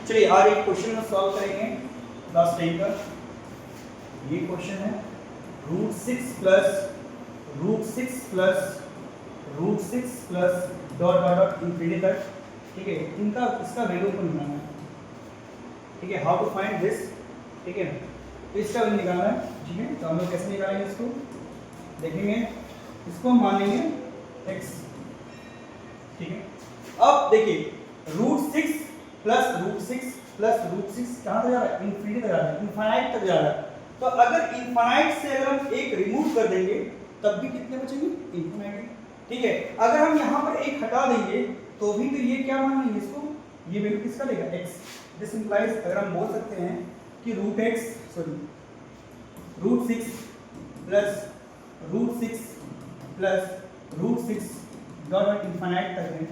चलिए आज एक क्वेश्चन में सॉल्व करेंगे लास्ट टाइम का। ये क्वेश्चन है √6 plus dot dot dot infinity तक, ठीक है। इनका इसका वैल्यू को निकालना है, ठीक है। हाउ टू फाइंड दिस, ठीक है। तो इसका वैल्यू निकालना है, ठीक है। तो हम लोग कैसे निकालेंगे इसको, देखेंगे। इसको हम मान लेंगे x, ठीक है। अब देखिए √6 प्लस √6 कहाँ तक जा रहा है, इंफिनिटी तक जा रहा है, इनफाइनाइट तक जा रहा है। तो अगर इनफाइनाइट से अगर हम एक रिमूव कर देंगे तब भी कितने बचेंगे, इनफाइनाइट, ठीक है। अगर हम यहाँ पर एक हटा देंगे तो भी तो ये क्या मान लेंगे इसको, ये वैल्यू किसका लेगा, x। दिस इंप्लाइज अगर हम बोल सकते हैं कि √6 प्लस √6 डॉट इनफाइनाइट तक है,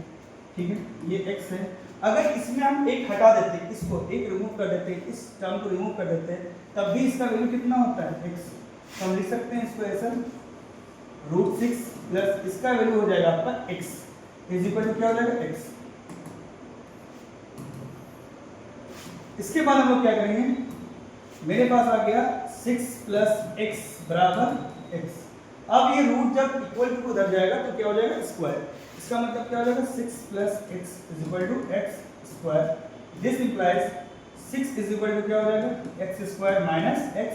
ठीक है। ये x है। अगर इसमें हम एक हटा देते, इसको एक रिमूव कर देते, इस टर्म को रिमूव कर देते, तब भी इसका वैल्यू कितना होता है, x। तो हम लिख सकते हैं इसको ऐसा, √6 प्लस इसका वैल्यू हो जाएगा आपका x इज इक्वल टू क्या हो जाएगा, x। इसके बाद हम लोग क्या करेंगे, मेरे पास आ गया 6 प्लस x बराबर x। अब ये रूट जब इक्वल टू उधर जाएगा तो क्या हो जाएगा, स्क्वायर। इसका मतलब क्या हो जाएगा, 6 plus x is equal to x square. This implies 6 is equal to क्या हो जाएगा, x स्क्वायर माइनस x,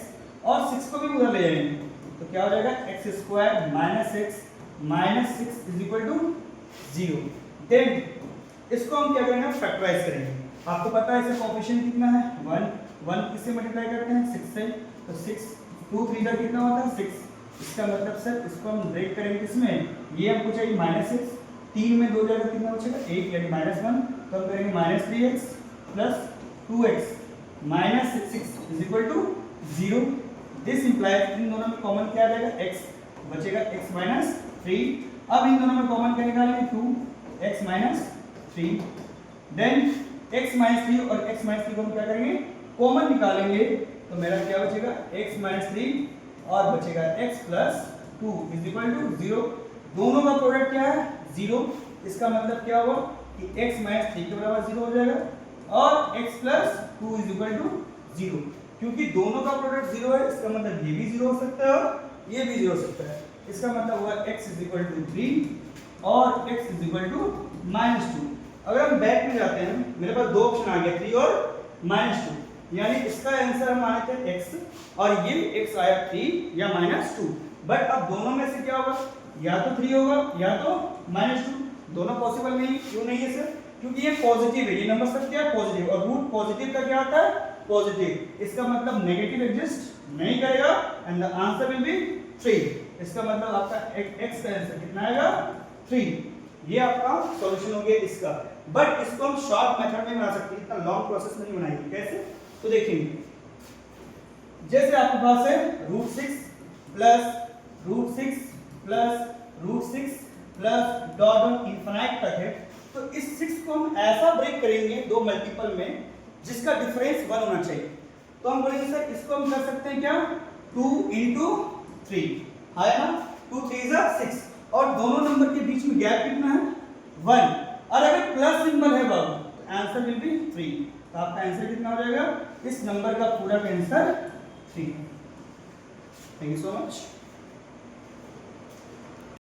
और 6 को भी उधर ले जाएंगे तो क्या हो जाएगा, x square minus x minus 6 is equal to 0। Then इसको हम क्या करेंगे, फैक्टराइज करेंगे। आपको पता है इसका कोएफिशिएंट कितना है, 1 किससे मल्टीप्लाई करते हैं, 6 से। तो 6 2 3 का कितना होता है, 6। इसका मतलब सर इसको हम ब्रेक करेंगे किसमें, ये हमको चाहिए -6, 3 में 2 जाएगा कितना बचेगा, 1 यानी -1। तो हम करेंगे -3x plus 2x minus 6 is equal to 0। This implies इन दोनों में कॉमन क्या आ जाएगा, x बचेगा, x माइनस 3। अब इन दोनों में कॉमन क्या निकालेंगे, 2x minus 3। Then x minus 3 और x माइनस 3 को हम क्या करेंगे, कॉमन निकालेंगे। तो मेरा क्या बचेगा, x माइनस 3 और बचेगा x plus 2 is equal to 0। दोनों का प्रोडक्ट क्या है, 0। इसका मतलब क्या होगा कि x माइनस 3 के बराबर 0 हो जाएगा और x plus 2 is equal to 0। क्योंकि दोनों का प्रोडक्ट 0 है, इसका मतलब ये भी 0 हो सकता है और ये भी 0 हो सकता है। इसका मतलब हुआ x इज इक्वल टू 3 और x इज इक्वल टू -2। अगर हम बैक में जाते हैं, मेरे पास दो ऑप्शन आ गया, 3 और -2, यानी इसका आंसर हम आने थे x और ये x आया 3 या -2। बट अब दोनों में से क्या होगा, या तो 3 होगा या तो -2। दोनों पॉसिबल नहीं, क्यों नहीं है सर, क्योंकि ये पॉजिटिव है, ये नंबर सब क्या है, पॉजिटिव, और रूट पॉजिटिव का क्या आता है, पॉजिटिव। इसका मतलब नेगेटिव एग्जिस्ट नहीं करेगा and the answer will be 3। इसका मतलब आपका x का आंसर कितना आएगा, 3। ये आपका सॉल्यूशन हो गया इसका। बट इसको हम शॉर्ट मेथड में बना सकते हैं, इतना लॉन्ग प्रोसेस में नहीं बनाएंगे। कैसे, तो देखेंगे, जैसे आपके पास है √6 प्लस डॉट ऑन इनफाइनाइट तक है। तो इस 6 को हम ऐसा ब्रेक करेंगे दो मल्टीपल में जिसका डिफरेंस 1 होना चाहिए। तो हम बोलेंगे सर इसको हम कर सकते हैं क्या, 2 × 3 है ना, 2 3 6, और दोनों नंबर के बीच में गैप कितना है, 1। और अगर प्लस सिंबल है बाबू तो आंसर विल बी 3। तो आपका आंसर कितना हो जाएगा, इस नंबर का पूरा answer 3। Thank you so much.